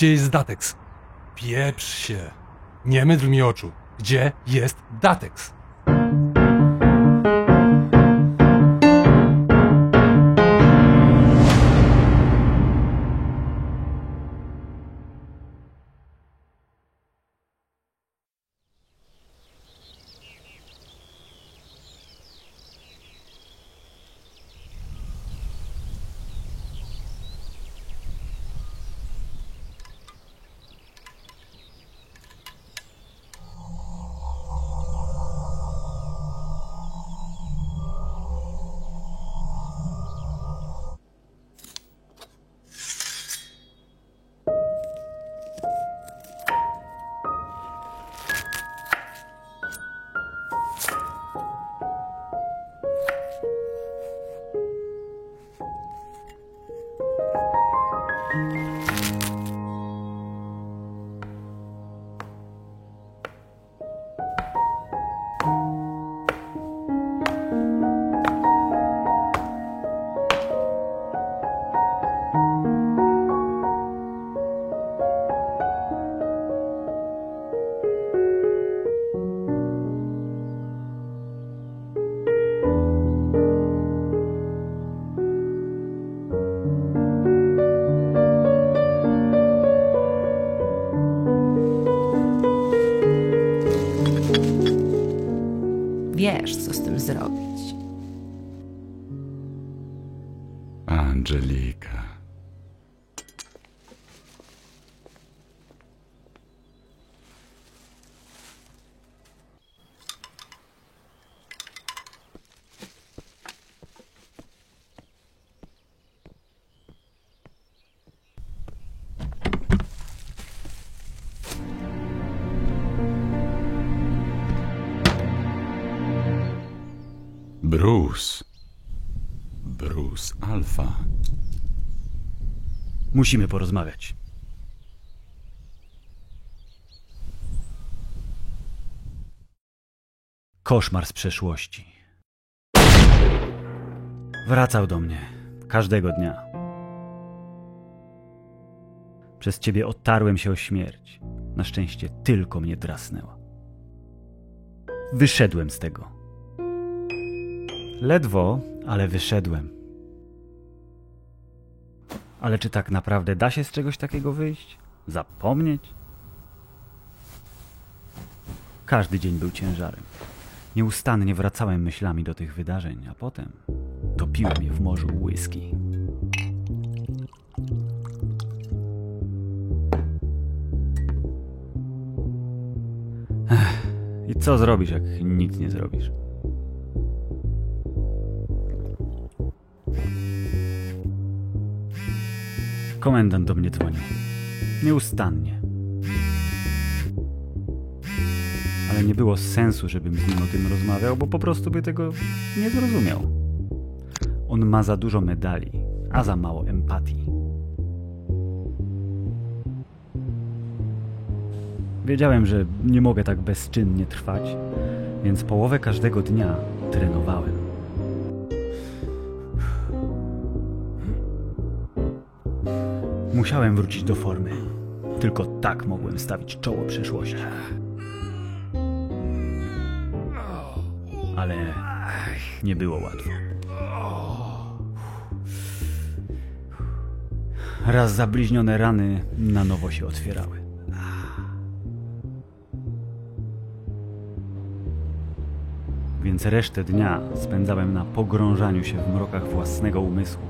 Gdzie jest Datex? Pieprz się. Nie mydl mi oczu. Gdzie jest Datex? Wiesz, co z tym zrobić. Angelika. Bruce Alpha. Musimy porozmawiać. Koszmar z przeszłości. Wracał do mnie każdego dnia. Przez ciebie otarłem się o śmierć. Na szczęście tylko mnie drasnęła. Wyszedłem z tego. Ledwo, ale wyszedłem. Ale czy tak naprawdę da się z czegoś takiego wyjść? Zapomnieć? Każdy dzień był ciężarem. Nieustannie wracałem myślami do tych wydarzeń, a potem topiłem je w morzu whisky. I co zrobisz, jak nic nie zrobisz? Komendant do mnie dzwonił. Nieustannie. Ale nie było sensu, żebym z nim o tym rozmawiał, bo po prostu by tego nie zrozumiał. On ma za dużo medali, a za mało empatii. Wiedziałem, że nie mogę tak bezczynnie trwać, więc połowę każdego dnia trenowałem. Musiałem wrócić do formy. Tylko tak mogłem stawić czoło przeszłości. Ale nie było łatwo. Raz zabliźnione rany na nowo się otwierały. Więc resztę dnia spędzałem na pogrążaniu się w mrokach własnego umysłu.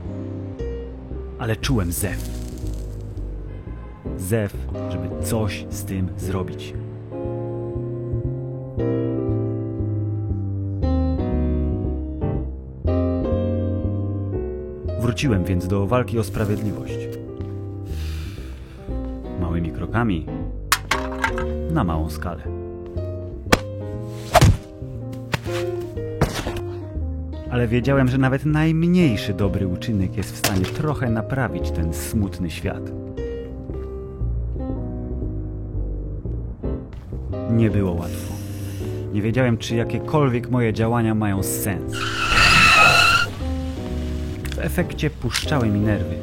Ale czułem zew. Zew, żeby coś z tym zrobić. Wróciłem więc do walki o sprawiedliwość. Małymi krokami, na małą skalę. Ale wiedziałem, że nawet najmniejszy dobry uczynek jest w stanie trochę naprawić ten smutny świat. Nie było łatwo. Nie wiedziałem, czy jakiekolwiek moje działania mają sens. W efekcie puszczały mi nerwy.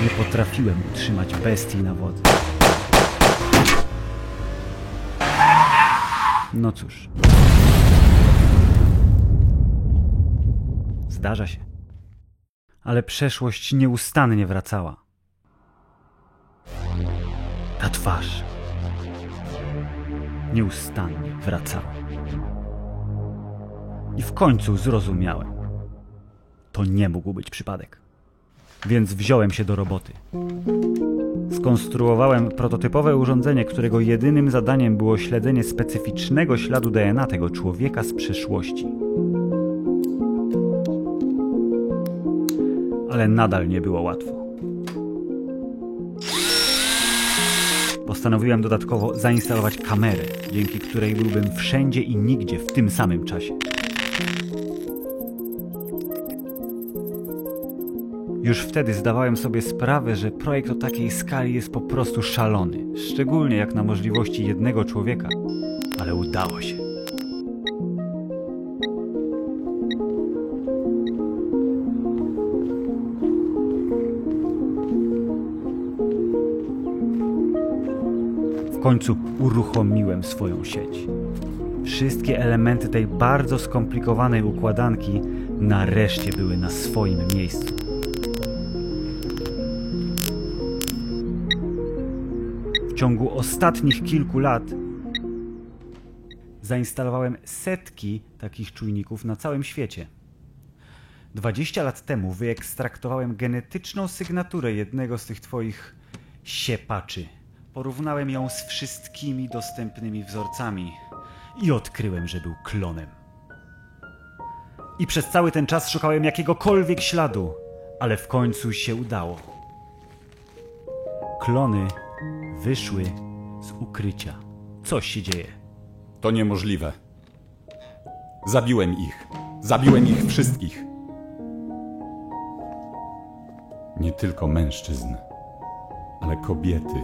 Nie potrafiłem utrzymać bestii na wodzy. No cóż. Zdarza się. Ale przeszłość nieustannie wracała. Ta twarz nieustannie wracała. I w końcu zrozumiałem. To nie mógł być przypadek. Więc wziąłem się do roboty. Skonstruowałem prototypowe urządzenie, którego jedynym zadaniem było śledzenie specyficznego śladu DNA tego człowieka z przeszłości. Ale nadal nie było łatwo. Postanowiłem dodatkowo zainstalować kamerę, dzięki której byłbym wszędzie i nigdzie w tym samym czasie. Już wtedy zdawałem sobie sprawę, że projekt o takiej skali jest po prostu szalony, szczególnie jak na możliwości jednego człowieka, ale udało się. W końcu uruchomiłem swoją sieć. Wszystkie elementy tej bardzo skomplikowanej układanki nareszcie były na swoim miejscu. W ciągu ostatnich kilku lat zainstalowałem setki takich czujników na całym świecie. 20 lat temu wyekstraktowałem genetyczną sygnaturę jednego z tych twoich siepaczy. Porównałem ją z wszystkimi dostępnymi wzorcami i odkryłem, że był klonem. I przez cały ten czas szukałem jakiegokolwiek śladu, ale w końcu się udało. Klony wyszły z ukrycia. Coś się dzieje. To niemożliwe. Zabiłem ich. Zabiłem ich wszystkich. Nie tylko mężczyzn, ale kobiety.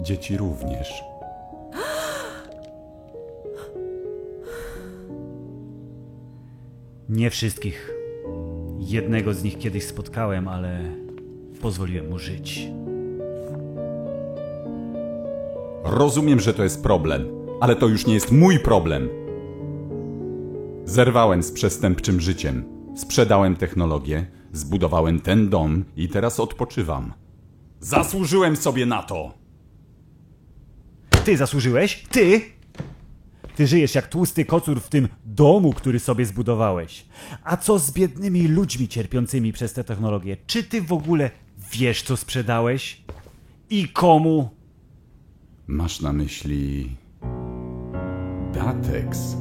Dzieci również. Nie wszystkich. Jednego z nich kiedyś spotkałem, ale pozwoliłem mu żyć. Rozumiem, że to jest problem, ale to już nie jest mój problem. Zerwałem z przestępczym życiem. Sprzedałem technologię, zbudowałem ten dom i teraz odpoczywam. Zasłużyłem sobie na to! Ty zasłużyłeś? Ty? Ty żyjesz jak tłusty kocur w tym domu, który sobie zbudowałeś. A co z biednymi ludźmi cierpiącymi przez tę technologię? Czy ty w ogóle wiesz, co sprzedałeś? I komu? Masz na myśli... Datex?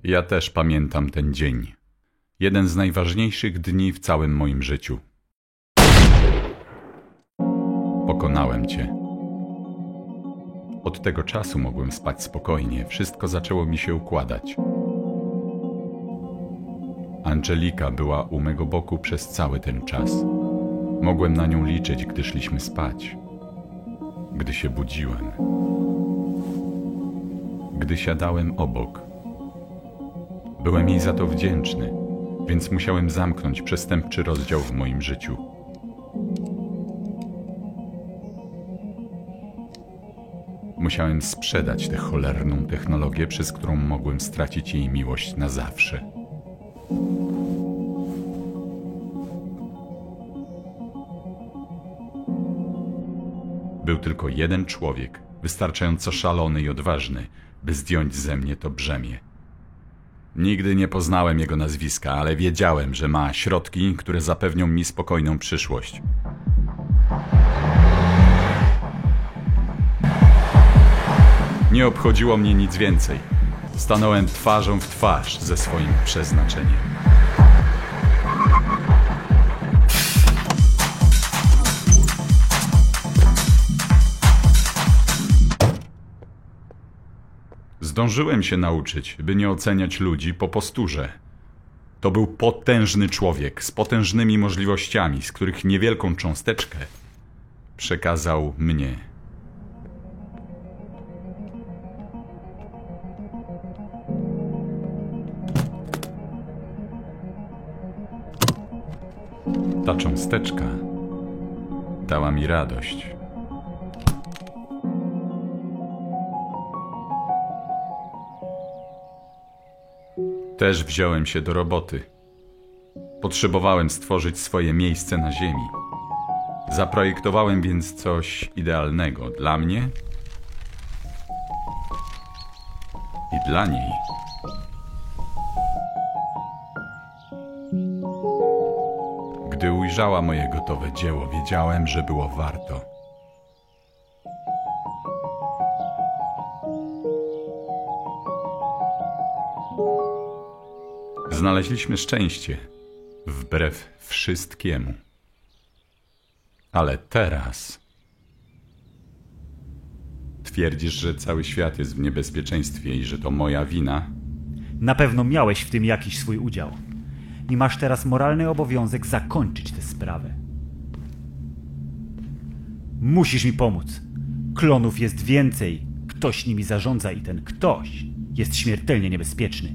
Ja też pamiętam ten dzień. Jeden z najważniejszych dni w całym moim życiu. Pokonałem cię. Od tego czasu mogłem spać spokojnie. Wszystko zaczęło mi się układać. Angelika była u mego boku przez cały ten czas. Mogłem na nią liczyć, gdy szliśmy spać. Gdy się budziłem. Gdy siadałem obok. Byłem jej za to wdzięczny, więc musiałem zamknąć przestępczy rozdział w moim życiu. Musiałem sprzedać tę cholerną technologię, przez którą mogłem stracić jej miłość na zawsze. Był tylko jeden człowiek, wystarczająco szalony i odważny, by zdjąć ze mnie to brzemię. Nigdy nie poznałem jego nazwiska, ale wiedziałem, że ma środki, które zapewnią mi spokojną przyszłość. Nie obchodziło mnie nic więcej. Stanąłem twarzą w twarz ze swoim przeznaczeniem. Zdążyłem się nauczyć, by nie oceniać ludzi po posturze. To był potężny człowiek z potężnymi możliwościami, z których niewielką cząsteczkę przekazał mnie. Ta cząsteczka dała mi radość. Też wziąłem się do roboty. Potrzebowałem stworzyć swoje miejsce na ziemi. Zaprojektowałem więc coś idealnego dla mnie i dla niej. Gdy ujrzała moje gotowe dzieło, wiedziałem, że było warto. Znaleźliśmy szczęście, wbrew wszystkiemu. Ale teraz twierdzisz, że cały świat jest w niebezpieczeństwie i że to moja wina? Na pewno miałeś w tym jakiś swój udział. I masz teraz moralny obowiązek zakończyć tę sprawę. Musisz mi pomóc. Klonów jest więcej. Ktoś nimi zarządza i ten ktoś jest śmiertelnie niebezpieczny.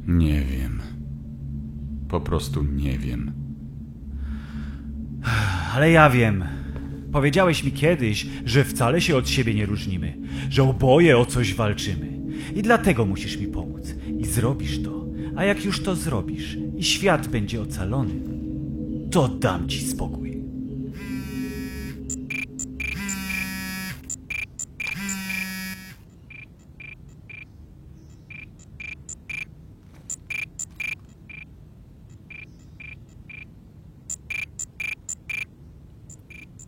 Nie wiem. Po prostu nie wiem. Ale ja wiem. Powiedziałeś mi kiedyś, że wcale się od siebie nie różnimy, że oboje o coś walczymy. I dlatego musisz mi pomóc. I zrobisz to. A jak już to zrobisz i świat będzie ocalony, to dam ci spokój.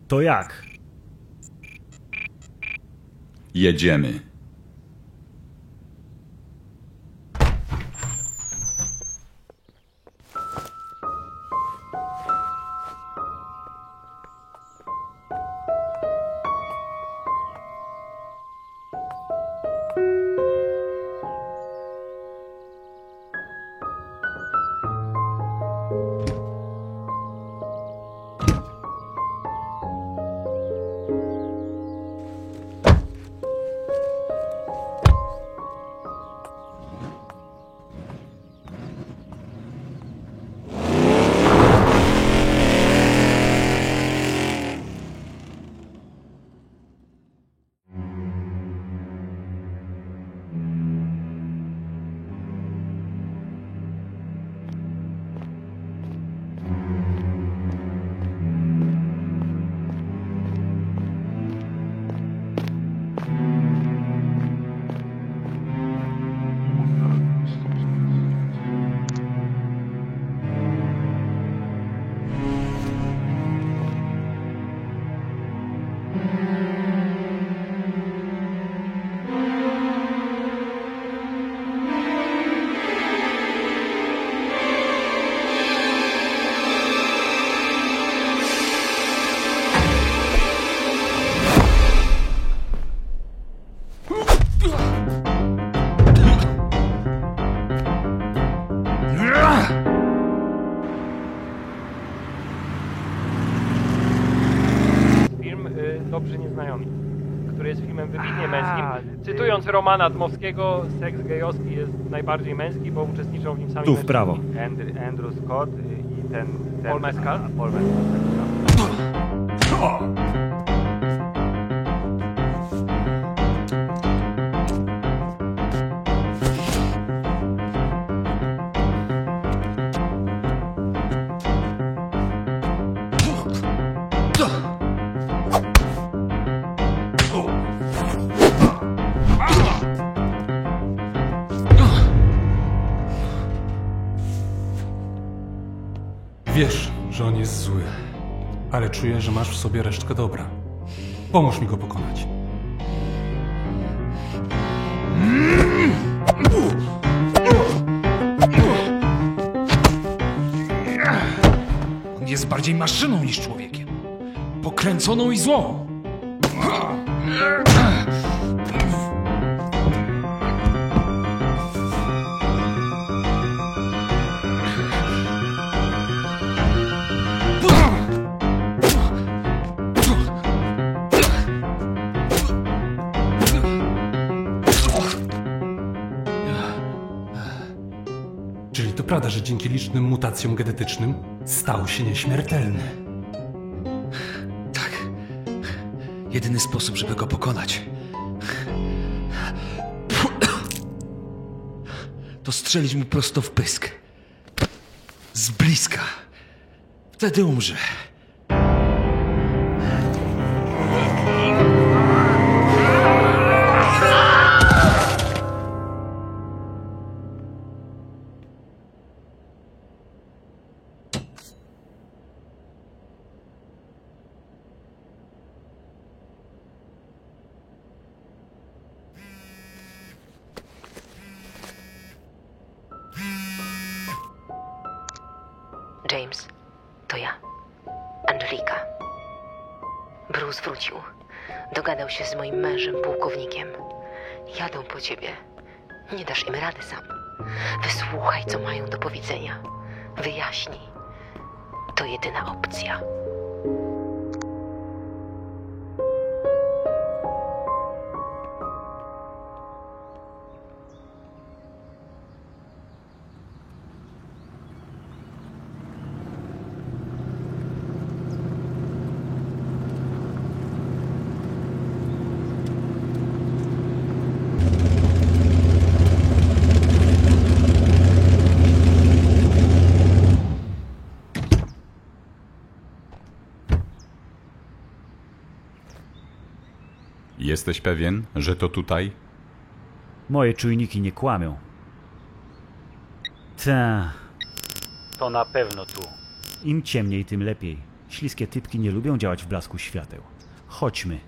To jak? Jedziemy. Dobrzy Nieznajomi, który jest filmem wybitnie męskim. Cytując Romana Dmowskiego, seks gejowski jest najbardziej męski, bo uczestniczą w nim sami Tu w prawo. Andrew Scott i ten Paul Mescal. Paul Mescal. Wiesz, że on jest zły, ale czuję, że masz w sobie resztkę dobra. Pomóż mi go pokonać. On jest bardziej maszyną niż człowiekiem. Pokręconą i złą. Czyli to prawda, że dzięki licznym mutacjom genetycznym stał się nieśmiertelny. Tak. Jedyny sposób, żeby go pokonać, to strzelić mu prosto w pysk. Z bliska. Wtedy umrze. James, to ja. Angelika. Bruce wrócił. Dogadał się z moim mężem, pułkownikiem. Jadą po ciebie. Nie dasz im rady sam. Wysłuchaj, co mają do powiedzenia. Wyjaśnij. To jedyna opcja. Jesteś pewien, że to tutaj? Moje czujniki nie kłamią. Ta. To na pewno tu. Im ciemniej, tym lepiej. Śliskie typki nie lubią działać w blasku świateł. Chodźmy.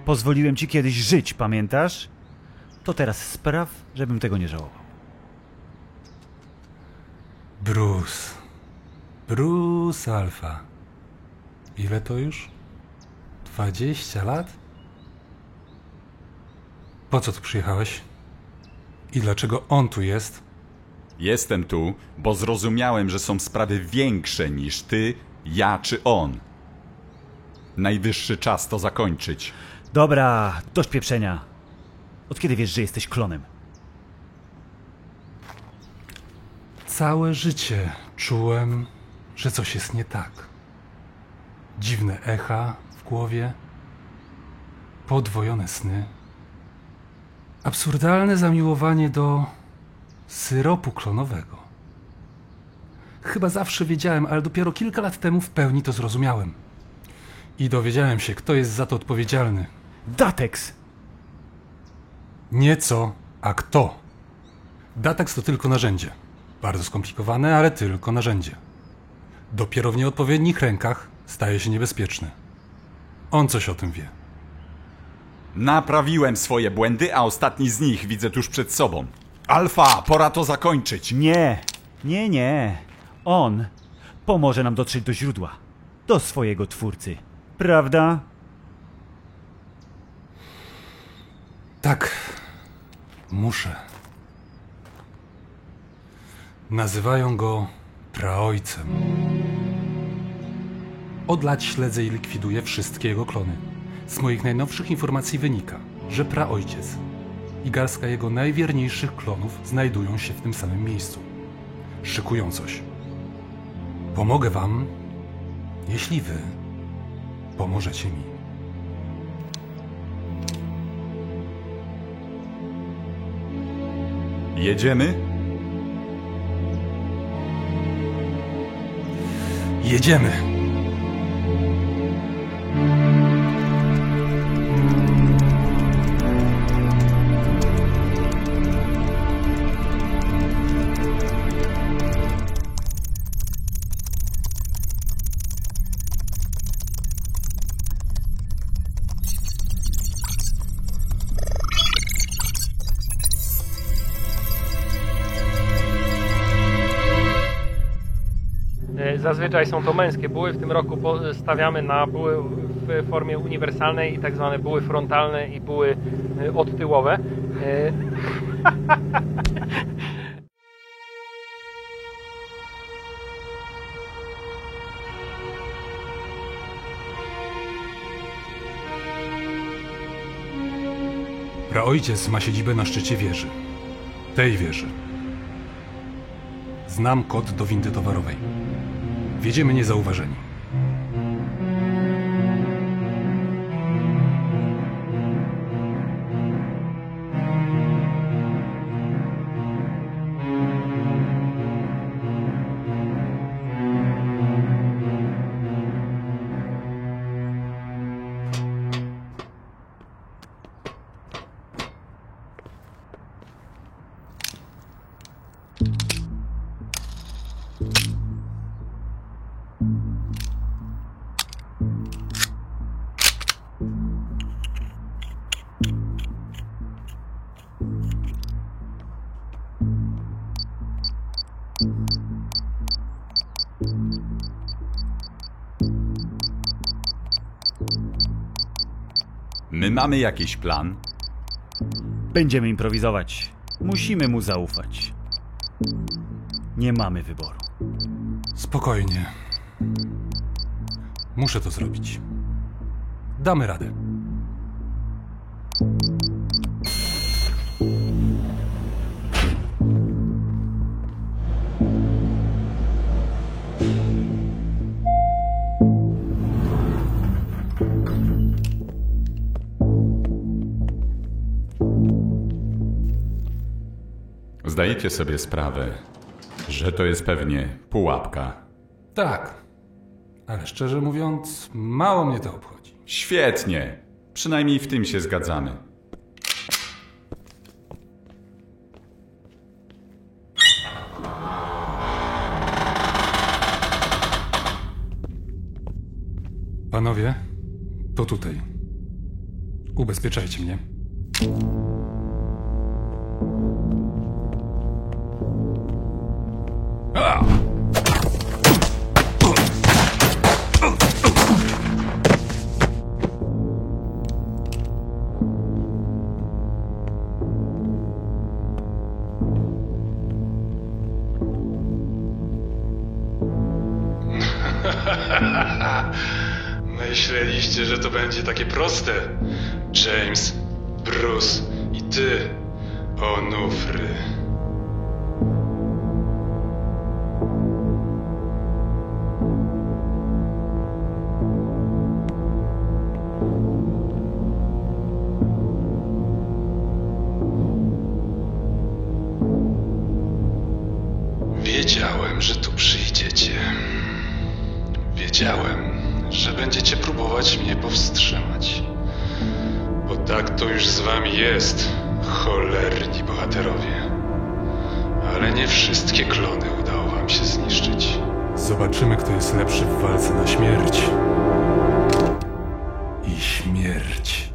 Pozwoliłem ci kiedyś żyć, pamiętasz? To teraz spraw, żebym tego nie żałował. Bruce Alpha. Ile to już? 20 lat? Po co tu przyjechałeś? I dlaczego on tu jest? Jestem tu, bo zrozumiałem, że są sprawy większe niż ty, ja czy on. Najwyższy czas to zakończyć. Dobra, dość pieprzenia. Od kiedy wiesz, że jesteś klonem? Całe życie czułem, że coś jest nie tak. Dziwne echa w głowie, podwojone sny, absurdalne zamiłowanie do syropu klonowego. Chyba zawsze wiedziałem, ale dopiero kilka lat temu w pełni to zrozumiałem. I dowiedziałem się, kto jest za to odpowiedzialny. Datex! Nie co, a kto. Datex to tylko narzędzie. Bardzo skomplikowane, ale tylko narzędzie. Dopiero w nieodpowiednich rękach staje się niebezpieczny. On coś o tym wie. Naprawiłem swoje błędy, a ostatni z nich widzę tuż przed sobą. Alfa, pora to zakończyć. Nie. On pomoże nam dotrzeć do źródła. Do swojego twórcy. Prawda? Tak, muszę. Nazywają go praojcem. Od lat śledzę i likwiduję wszystkie jego klony. Z moich najnowszych informacji wynika, że praojciec i garstka jego najwierniejszych klonów znajdują się w tym samym miejscu. Szykują coś. Pomogę wam, jeśli wy pomożecie mi. Jedziemy? Jedziemy! Zazwyczaj są to męskie buły. W tym roku stawiamy na buły w formie uniwersalnej i tak zwane buły frontalne i buły odtyłowe. Praojciec ma siedzibę na szczycie wieży. Tej wieży. Znam kod do windy towarowej. Wjedziemy niezauważeni. My mamy jakiś plan? Będziemy improwizować. Musimy mu zaufać. Nie mamy wyboru. Spokojnie. Muszę to zrobić. Damy radę. Zdajecie sobie sprawę, że to jest pewnie pułapka. Tak. Ale szczerze mówiąc, mało mnie to obchodzi. Świetnie. Przynajmniej w tym się zgadzamy. Panowie, to tutaj. Ubezpieczajcie mnie. Myśleliście, że to będzie takie proste? James, Bruce i ty, Onufry. Wiedziałem, że tu przyjdziecie. Wiedziałem, że będziecie próbować mnie powstrzymać. Bo tak to już z wami jest, cholerni bohaterowie. Ale nie wszystkie klony udało wam się zniszczyć. Zobaczymy, kto jest lepszy w walce na śmierć. I śmierć.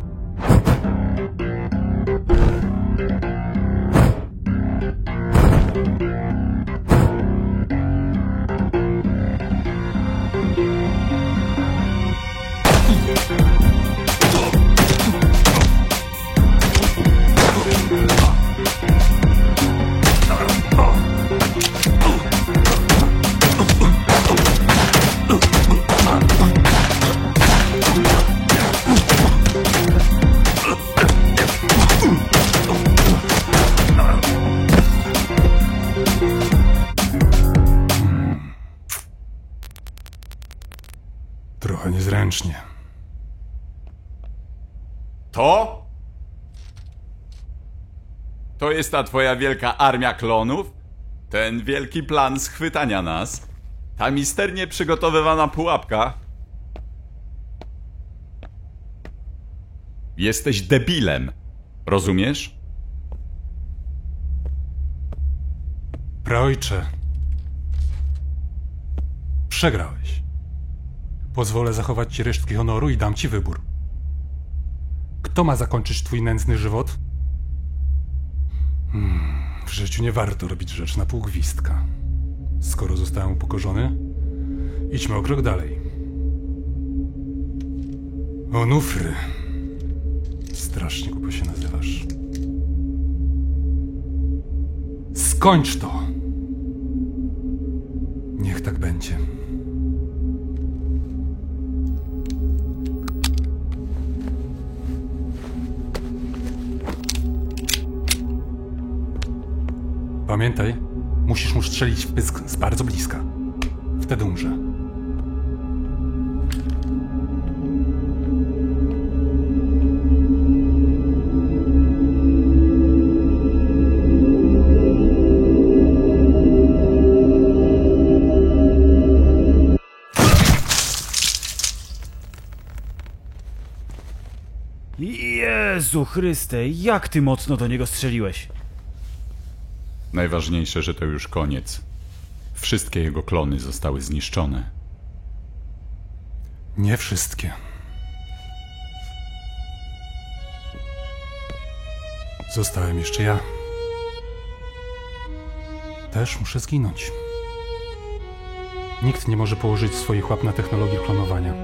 Trochę niezręcznie. To jest ta twoja wielka armia klonów? Ten wielki plan schwytania nas? Ta misternie przygotowywana pułapka? Jesteś debilem. Rozumiesz? Praojcze. Przegrałeś. Pozwolę zachować ci resztki honoru i dam ci wybór. Kto ma zakończyć twój nędzny żywot? W życiu nie warto robić rzeczy na pół gwizdka. Skoro zostałem upokorzony, Idźmy o krok dalej. Onufry. Strasznie głupio się nazywasz. Skończ to! Niech tak będzie. Pamiętaj, musisz mu strzelić w pysk z bardzo bliska. Wtedy umrze. Jezu Chryste, jak ty mocno do niego strzeliłeś? Najważniejsze, że to już koniec. Wszystkie jego klony zostały zniszczone. Nie wszystkie. Zostałem jeszcze ja. Też muszę zginąć. Nikt nie może położyć swoich łap na technologię klonowania.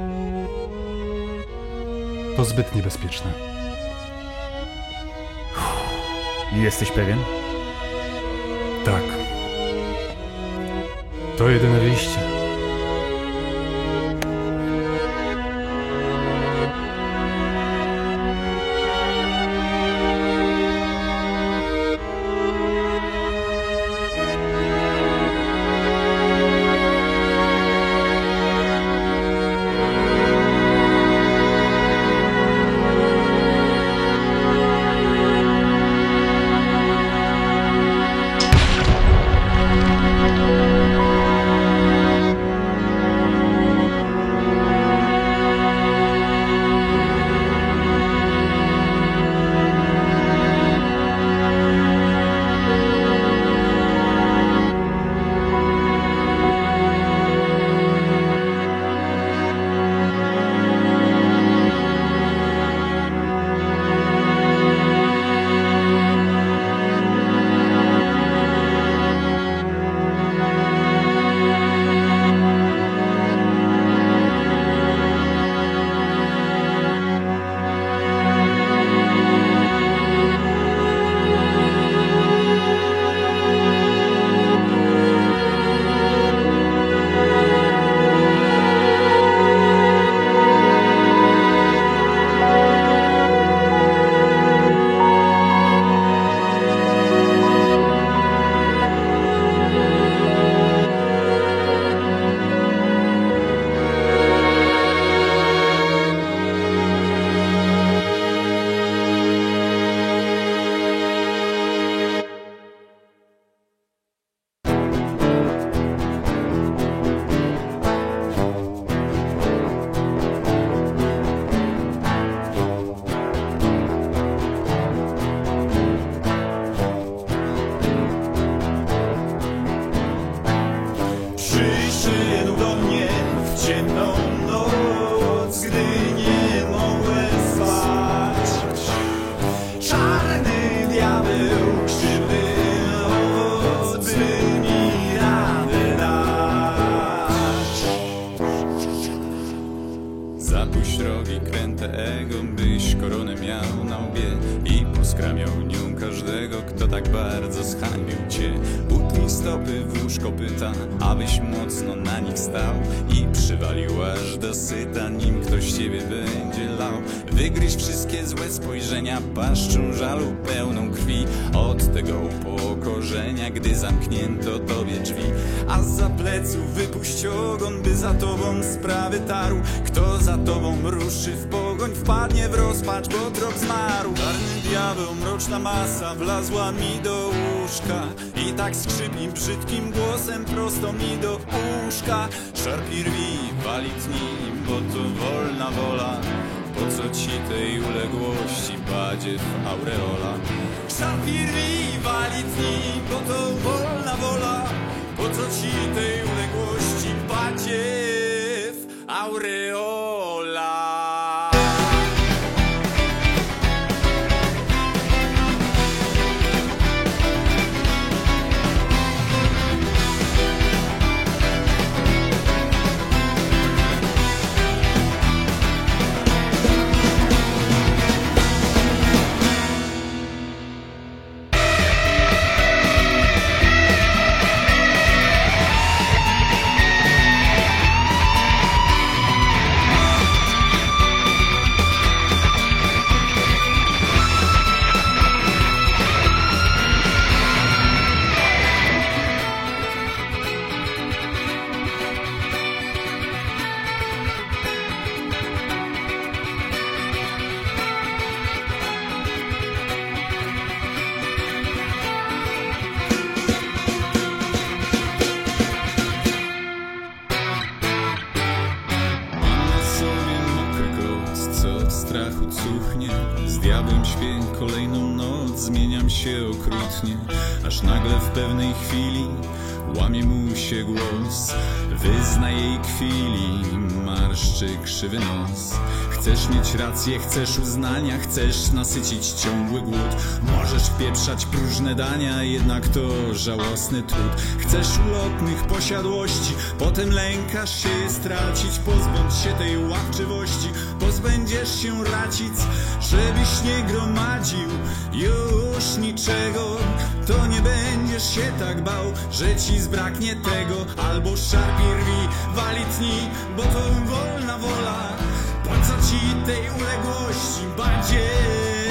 To zbyt niebezpieczne. Jesteś pewien? Tak. To jedyne wyjście. Zapuść rogi kręte ego, byś koronę miał na łbie i poskramiał nią każdego, kto tak bardzo zhańbił cię. Utnij stopy w łóżko pyta, abyś mocno na nich stał i przywalił aż do syta, nim ktoś ciebie będzie lał. Wygryź wszystkie złe spojrzenia paszczą żalu pełną krwi od tego upokorzenia, gdy zamknięto tobie drzwi. A za pleców wypuść ogon, by za tobą sprawy tarł. Kto za tobą ruszy w pogoń, wpadnie w rozpacz, bo trop zmarł. Czarny diabeł, mroczna masa wlazła mi do łóżka i tak skrzypi brzydkim głosem prosto mi do uszka. Szarpi rwi, wali tnij, bo to wolna wola. Po co ci tej uległości, badziew aureola? Szarpi rwi, wali tnij, bo to wolna wola. Po co ci tej uległości, badziew aureola? strachu cuchnie. Z diabłem śpię kolejną noc, zmieniam się okrutnie, aż nagle w pewnej chwili łamie mu się głos. Wyzna jej kwili, marszczy krzywy nos. Chcesz mieć rację, chcesz uznania, chcesz nasycić ciągły głód. Możesz wpieprzać próżne dania, jednak to żałosny trud. Chcesz ulotnych posiadłości, potem lękasz się je stracić. Pozbądź się tej łapczywości, pozbędziesz się racic, żebyś nie gromadził już niczego. To nie będziesz się tak bał, że ci zbraknie tego. Albo szarpie rwi, wali tni, bo to wolna wola. Po co ci tej uległości, bandzie?